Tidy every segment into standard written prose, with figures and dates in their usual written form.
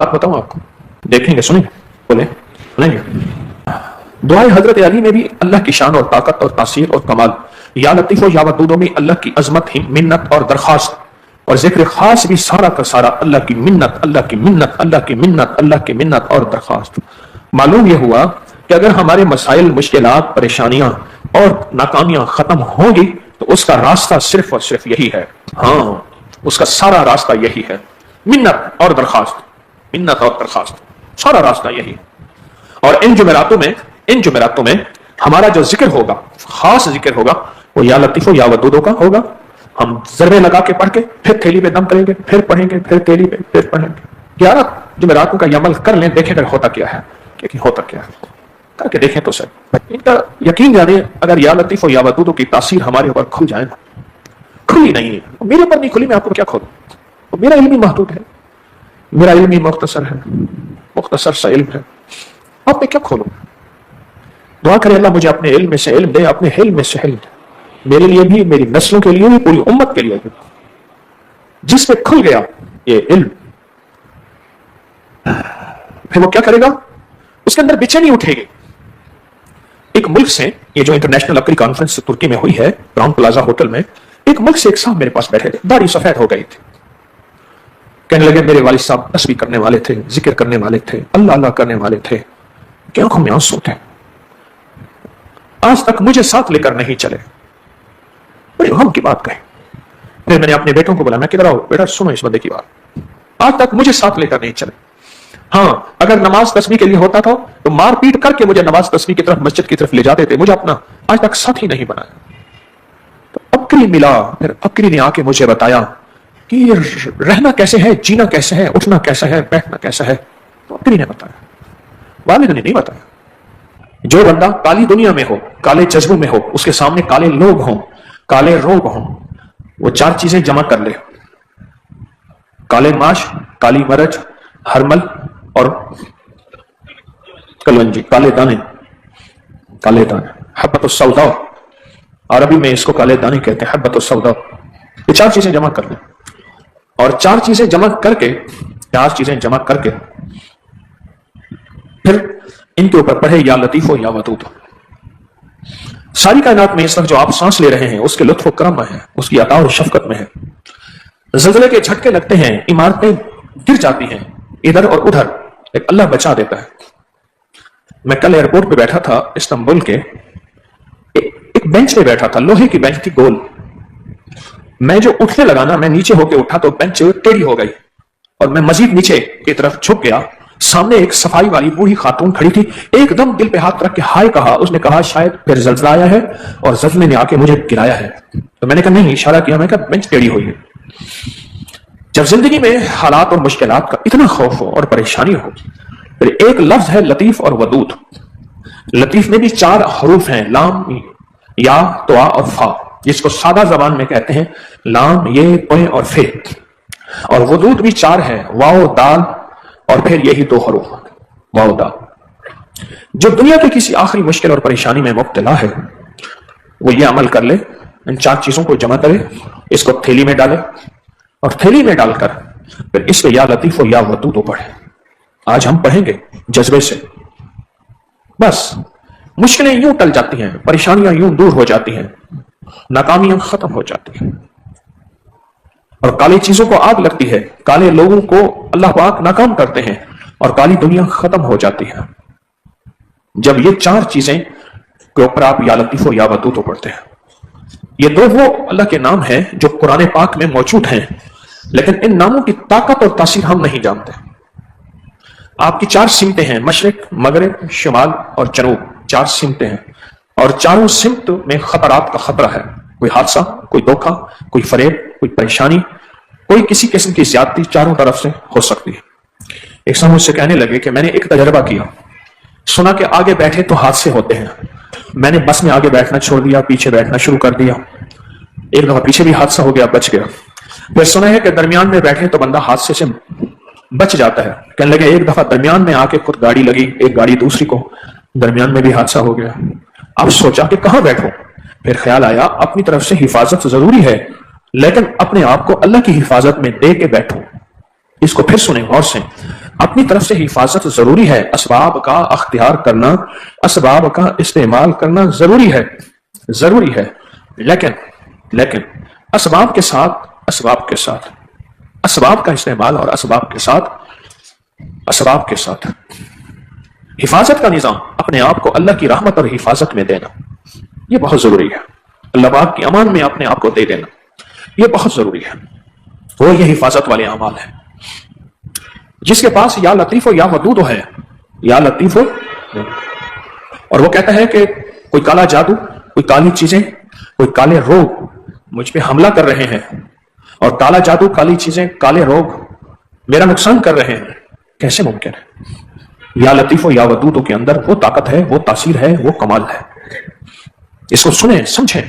बात बताऊं आपको, देखेंगे, सुनेंगे, बोले सुनेंगे। दुआए हजरत अली में भी अल्लाह की शान और ताकत और तासीर और कमाल, या लतीफ या वदूदों में अल्लाह की अजमत ही मिन्नत और दरखास्त, और जिक्र खास भी सारा का सारा अल्लाह की मिन्नत, अल्लाह की मिन्नत, अल्लाह की मिन्नत, अल्लाह की मिन्नत और दरखास्त। मालूम यह हुआ कि अगर हमारे मसाइल, मुश्किलात, परेशानियां और नाकामियां खत्म होंगी तो उसका रास्ता सिर्फ और सिर्फ यही है। हाँ, उसका सारा रास्ता यही है, मिन्नत और दरखास्त, मिन्नत और दरखास्त, सारा रास्ता यही है। और इन जुमेरातों में हमारा जो जिक्र होगा, खास जिक्र होगा, वो या लतीफो या वदूदों का होगा। हम जरबे लगा के पढ़ के फिर थैली पे दम करेंगे, फिर पढ़ेंगे, फिर थैली पे, फिर पढ़ेंगे। 11 जुमेरातों का अमल कर लें, देखें अगर होता क्या है, कि होता क्या है, करके देखें तो सही। इनका यकीन जाने, अगर या लतीफो या वदूदों की तासीर हमारे ऊपर खुल जाए ना, खुली नहीं है, मेरे ऊपर नहीं खुली, मैं आपको क्या खोलूं, तो मेरा इल्म ही महदूद है, मेरा इल्म ही मुख्तसर है, मुख्तसर सा इल्म है, अब मैं क्या खोलूं। दुआ करें अल्लाह मुझे अपने इल्म में से इल्म दे, अपने इल्म में से इल्म दे, मेरे लिए भी, मेरी नस्लों के लिए भी, पूरी उम्मत के लिए भी। जिसमें खुल गया ये इल्म, फिर वो क्या करेगा, उसके अंदर बेचैनी उठेगी। एक मुल्क से, ये जो इंटरनेशनल लकड़ी कॉन्फ्रेंस तुर्की में हुई है, क्राउन प्लाजा होटल में, एक मुल्क से एक साहब मेरे पास बैठे थे, दाढ़ी सफेद हो गई थी। कहने लगे मेरे वालिद साहब तस्बीह करने वाले थे, जिक्र करने वाले थे, अल्लाह अल्लाह करने वाले थे, क्या आंखों में आंसू थे, आज तक मुझे साथ लेकर नहीं चले। बड़ी गम की बात कही। फिर मैंने अपने बेटों को बोला, मैं किधर आओ बेटा, सुनो इस बंदे की बात, आज तक मुझे साथ लेकर नहीं चले। हाँ, अगर नमाज तस्बीह के लिए होता था तो मार पीट करके मुझे नमाज तस्बीह की तरफ, मस्जिद की तरफ ले जाते थे, मुझे अपना आज तक साथ ही नहीं बनाया। तो अबकरी मिला, फिर अबकरी ने आके मुझे बताया कि रहना कैसे है, जीना कैसे है, उठना कैसा है, बैठना कैसा है, तो अबकरी ने बताया, वालिद ने नहीं बताया। जो बंदा काली दुनिया में हो, काले जज्बों में हो, उसके सामने काले लोग हों, काले रोग हों, वो 4 चीजें जमा कर ले, काले माश, काली मरज, हरमल और कलवंजी, काले दाने, काले दाने, हब्बतुस सौदा, अरबी में इसको काले दाने कहते हैं, हब्बतुस सौदा। ये 4 चीजें जमा कर ले, और 4 चीजें जमा करके फिर इनके ऊपर पढ़े या लतीफो या वदूद। सारी कायनात में इस वक्त जो आप सांस ले रहे हैं, उसके लुत्फ व करम में है, उसकी अता और शफकत में है। ज़ल्ज़ले के झटके लगते हैं, इमारतें गिर जाती हैं इधर और उधर, एक अल्लाह बचा देता है। मैं कल एयरपोर्ट पे बैठा था इस्तांबुल के, एक बेंच पे बैठा था, लोहे की बेंच थी गोल। मैं जो उठने लगा ना, मैं नीचे होके उठा तो बेंच टेढ़ी हो गई और मैं मजीद नीचे की तरफ झुक गया। सामने एक सफाई वाली बूढ़ी खातून खड़ी थी, एकदम दिल पे हाथ रख के हाय कहा। उसने कहा शायद फिर ज़ल्ज़ला आया है और ज़ल्ज़ले ने आके मुझे गिराया है। तो मैंने कहा नहीं, इशारा किया, मैं कहा बेंच टेढ़ी हुई है। जब जिंदगी में हालात और मुश्किलात का इतना खौफ हो और परेशानी हो, फिर एक लफ्ज है लतीफ और वदूद। लतीफ में भी 4 हरूफ हैं, लाम, या, तोआ और फा, जिसको सादा जबान में कहते हैं लाम, ये, तोए और फे। और वदूद भी 4 है, वाओ, दाल और फिर यही 2 हरूफ, वाओ, दाल। जो दुनिया की किसी आखिरी मुश्किल और परेशानी में मुब्तला है, वो ये अमल कर ले, इन 4 चीजों को जमा करे, इसको थैली में डाले और थैली में डालकर फिर इस पे या लतीफो या वदूद पढ़े। आज हम पढ़ेंगे जज्बे से, बस मुश्किलें यूं टल जाती हैं, परेशानियां यूं दूर हो जाती हैं, नाकामियां खत्म हो जाती हैं, और काली चीजों को आग लगती है, काले लोगों को अल्लाह पाक नाकाम करते हैं और काली दुनिया खत्म हो जाती है। जब ये 4 चीजें के ऊपर आप या लतीफो या वदूद पढ़ते हैं, ये 2 वो अल्लाह के नाम हैं जो कुरान पाक में मौजूद हैं, लेकिन इन नामों की ताकत और तासीर हम नहीं जानते। आपकी 4 सिमतें हैं, मशरिक, मगरिब, शुमाल और जनूब, 4 सिमतें हैं, और चारों सिमत में खतरात का खतरा है। कोई हादसा, कोई धोखा, कोई फरेब, कोई परेशानी, कोई किसी किस्म की ज्यादती चारों तरफ से हो सकती है। एक समय मुझसे कहने लगे कि मैंने एक तजर्बा किया, सुना कि आगे बैठे तो हादसे होते हैं। मैंने बस में आगे बैठना छोड़ दिया, पीछे बैठना शुरू कर दिया। एक दफा पीछे भी हादसा हो गया, बच गया। फिर सुना है कि दरमियान में बैठे तो बंदा हादसे से बच जाता है। कहने लगे एक दफा दरमियान में आके खुद गाड़ी लगी, एक गाड़ी दूसरी को, दरमियान में भी हादसा हो गया। अब सोचा कि कहां बैठूं, फिर ख्याल आया अपनी तरफ से हिफाजत जरूरी है, लेकिन अपने आप को अल्लाह की हिफाजत में दे के बैठो। इसको फिर सुने गौर से। अपनी तरफ से हिफाजत जरूरी है, असबाब का अख्तियार करना, असबाब का इस्तेमाल करना जरूरी है, लेकिन असबाब के साथ असबाब का इस्तेमाल और असबाब के साथ हिफाजत का निजाम, अपने आप को अल्लाह की रहमत और हिफाजत में देना, यह बहुत जरूरी है। अल्लाह पाक की अमान में अपने आप को दे देना, यह बहुत जरूरी है। वो ये हिफाजत वाले अमाल है। जिसके पास या लतीफ हो या वदूद है, या लतीफ हो, और वो कहता है कि कोई काला जादू, कोई काली चीजें, कोई काले रोग मुझ पे हमला कर रहे हैं, और काला जादू, काली चीजें, काले रोग मेरा नुकसान कर रहे हैं, कैसे मुमकिन है? या लतीफो या वदूदो के अंदर वो ताकत है, वो तासीर है, वो कमाल है। इसको सुने, समझें।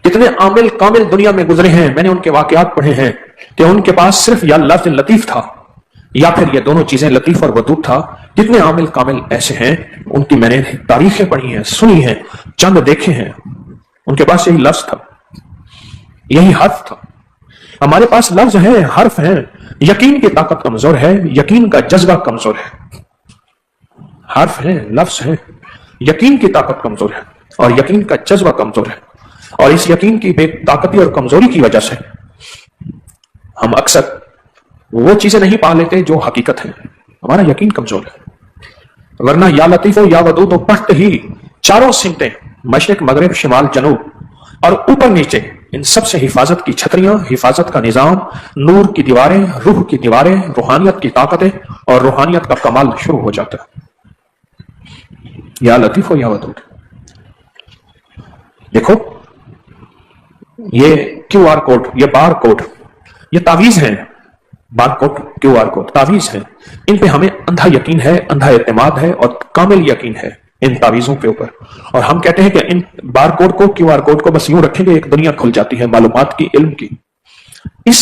कितने आमिल कामिल दुनिया में गुजरे हैं, मैंने उनके वाकयात पढ़े हैं कि उनके पास सिर्फ या लफ्ज लतीफ था या फिर ये दोनों चीजें लतीफ और वदूद था। कितने आमिल कामिल ऐसे हैं, उनकी मैंने तारीखें पढ़ी हैं, सुनी हैं, चंद देखे हैं, उनके पास यही लफ्ज था, यही हर्फ था। हमारे पास लफ्ज है, हर्फ है, यकीन की ताकत कमजोर है, यकीन का जज्बा कमजोर है। हर्फ है, लफ्ज है, यकीन की ताकत कमजोर है और यकीन का जज्बा कमजोर है। और इस यकीन की बेताकती और कमजोरी की वजह से हम अक्सर वो चीजें नहीं पा लेते जो हकीकत है, हमारा यकीन कमजोर है। वरना या लतीफो या वदूदो पढ़ते ही चारों सिमतें, मशरिक, मगरिब, शिमाल, जनूब और ऊपर नीचे, इन सब से हिफाजत की छतरियां, हिफाजत का निजाम, नूर की दीवारें, रूह की दीवारें, रूहानियत की ताकतें और रूहानियत का कमाल शुरू हो जाता है। या लतीफ हो या वदूद। देखो ये QR कोड, ये बार कोड, ये तावीज है। बार कोड, QR कोड तावीज है। इन पे हमें अंधा यकीन है, अंधा एतमाद है और कामिल यकीन है इन तावीजों के ऊपर। और हम कहते हैं कि इन बार कोड को, QR कोड को बस यूं रखेंगे, एक दुनिया खुल जाती है मालूमात की, इल्म की। इस